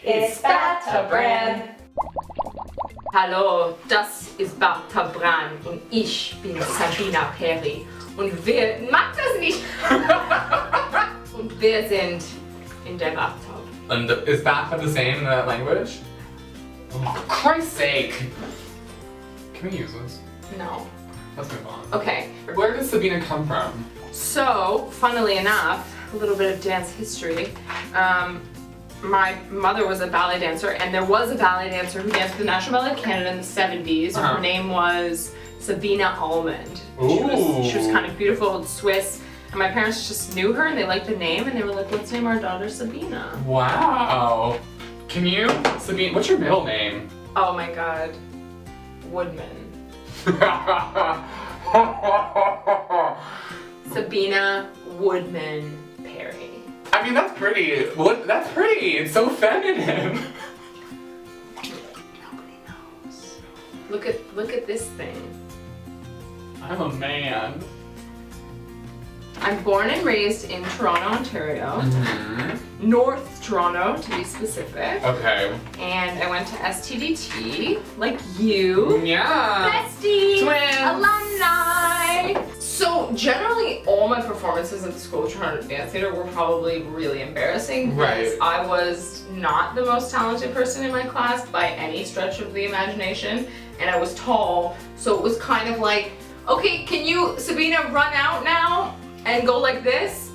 It's Bran. Hallo, das ist Bran und ich bin Sabina Perry. Und wir mag das nicht. Und wir sind in der Bathtub. And is bathtub the same in that language? Oh, for Christ's sake! Can we use this? No. Let's move on. Okay. Where does Sabina come from? So, funnily enough, a little bit of dance history. My mother was a ballet dancer, and there was a ballet dancer who danced with the National Ballet of Canada in the 70s. Her name was Sabina Almond. She was kind of beautiful and Swiss, and my parents just knew her and they liked the name, and they were like, let's name our daughter Sabina. Wow. Can you, Sabina, what's your middle name? Oh my god. Woodman. Sabina Woodman Perry. I mean, that's pretty. That's pretty. It's so feminine. Nobody knows. Look at this thing. I'm a man. I'm born and raised in Toronto, Ontario. Mm-hmm. North Toronto, to be specific. Okay. And I went to STDT, like you. Yeah. Bestie! Twins! Alumni! So generally, all my performances at the School of Toronto Dance Theatre were probably really embarrassing. Because Right. I was not the most talented person in my class by any stretch of the imagination. And I was tall, so it was kind of like, okay, can you, Sabina, run out now? And go like this?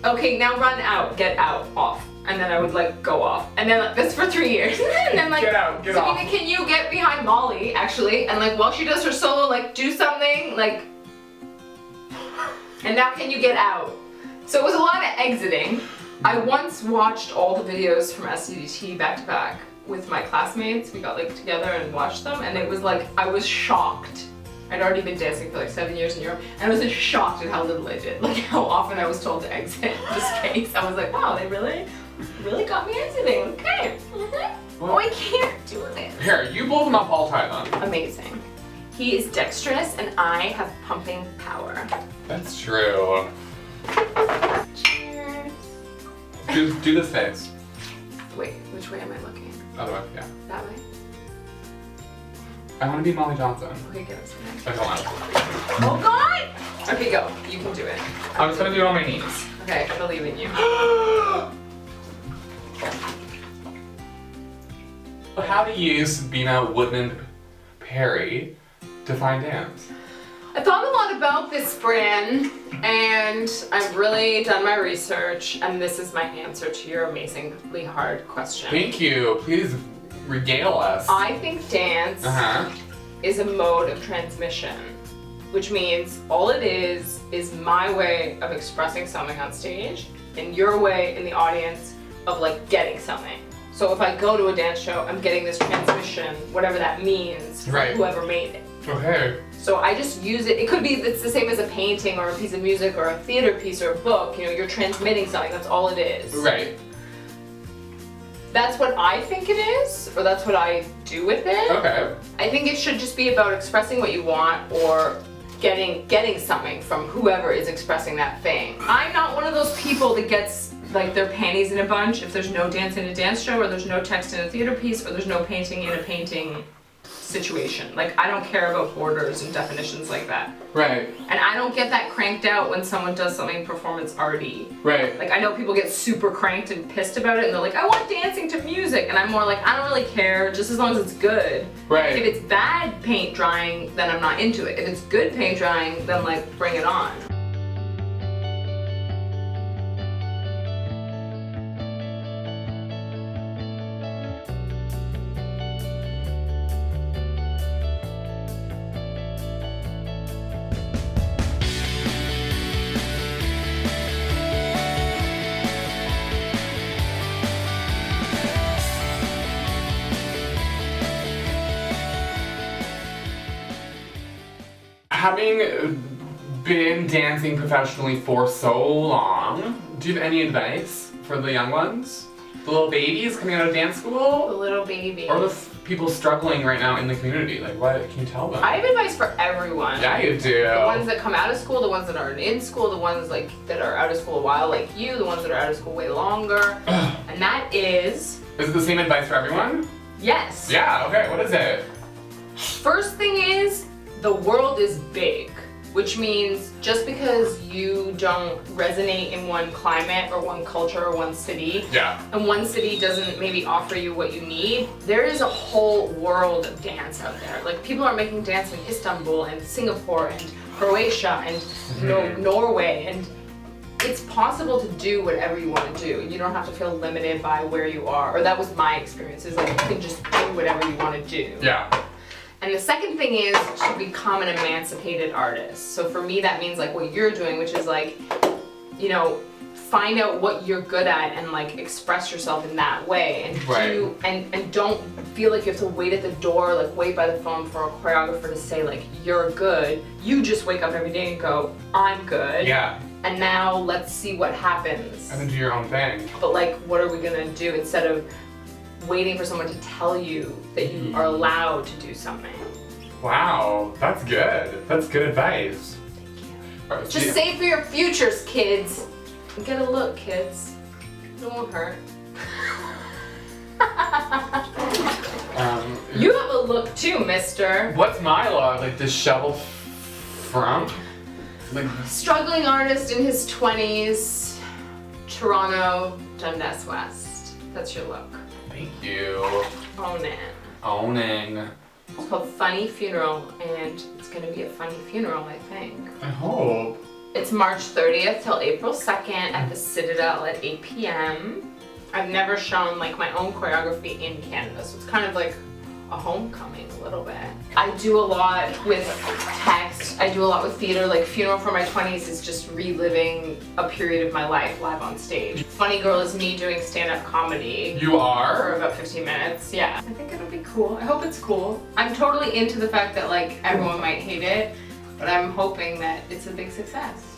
Okay, now run out, get out, off. And then I would like go off. And then like, this for 3 years. And then like, Get out, get Sabina, off. can you get behind Molly, actually? And like while she does her solo, like do something, like, and now can you get out? So it was a lot of exiting. I once watched all the videos from SCDT back to back with my classmates. We got like together and watched them, and it was like, I was shocked. I'd already been dancing for like 7 years in Europe, and I was just shocked at how little I did. Like how often I was told to exit this case. I was like, wow, they really got me exiting. Okay. Oh, I can't do this. Here, you blow them up, I'll try them. Amazing. He is dexterous, and I have pumping power. That's true. Cheers. Do this face. Wait, which way am I looking? Other way, yeah. That way? I want to be Molly Johnson. Okay, give us a minute. I don't want to. Oh god! Okay, go. You can do it. I'm just gonna do it on my knees. Okay, I believe in you. How do you use Sabina Woodman Perry to find dance? I thought a lot about this, Bran, and I've really done my research, and this is my answer to your amazingly hard question. Thank you. Please regale us. I think dance is a mode of transmission, which means all it is my way of expressing something on stage, and your way in the audience of like getting something. So if I go to a dance show, I'm getting this transmission, whatever that means, from whoever made it. Okay. So I just use it. It could be it's the same as a painting or a piece of music or a theater piece or a book. You know, you're transmitting something. That's all it is. Right. That's what I think it is, or that's what I do with it. Okay. I think it should just be about expressing what you want or getting something from whoever is expressing that thing. I'm not one of those people that gets like their panties in a bunch if there's no dance in a dance show, or there's no text in a theater piece, or there's no painting in a painting situation. Like, I don't care about borders and definitions like that. Right. And I don't get that cranked out when someone does something performance arty. Right. Like, I know people get super cranked and pissed about it, and they're like, I want dancing to music. And I'm more like, I don't really care, just as long as it's good. Right. If it's bad paint drying, then I'm not into it. If it's good paint drying, then like, bring it on. Having been dancing professionally for so long, do you have any advice for the young ones? The little babies coming out of dance school? The little baby. Or the people struggling right now in the community? Like, what can you tell them? I have advice for everyone. Yeah, you do. The ones that come out of school, the ones that are in school, the ones like that are out of school a while, like you, the ones that are out of school way longer. And that is... Is it the same advice for everyone? Yes. Yeah, okay, what is it? First thing is, the world is big, which means just because you don't resonate in one climate or one culture or one city, and one city doesn't maybe offer you what you need, there is a whole world of dance out there. Like, people are making dance in Istanbul and Singapore and Croatia and Norway, and it's possible to do whatever you want to do. You don't have to feel limited by where you are, or that was my experience, is like you can just do whatever you want to do. Yeah. And the second thing is to become an emancipated artist. So for me, that means like what you're doing, which is like, you know, find out what you're good at and like express yourself in that way, and do and don't feel like you have to wait at the door, like wait by the phone for a choreographer to say like you're good. You just wake up every day and go, I'm good. Yeah. And now let's see what happens. And then do your own thing. But like, what are we gonna do instead of waiting for someone to tell you that you are allowed to do something? Wow, that's good. That's good advice. Thank you. Just save for your futures, kids. Get a look, kids. It won't hurt. You have a look too, mister. What's my look? Like disheveled frump? Like struggling artist in his 20s, Toronto, Dundas West. That's your look. Thank you. Own it. Owning. It's called Funny Funeral, and it's gonna be a funny funeral, I think. I hope. It's March 30th till April 2nd at the Citadel at 8 p.m. I've never shown like my own choreography in Canada, so it's kind of like a homecoming a little bit. I do a lot with text, I do a lot with theater, like Funeral for My 20s is just reliving a period of my life live on stage. Funny Girl is me doing stand-up comedy. You are? For about 15 minutes, yeah. I think it'll be cool. I hope it's cool. I'm totally into the fact that like everyone might hate it, but I'm hoping that it's a big success.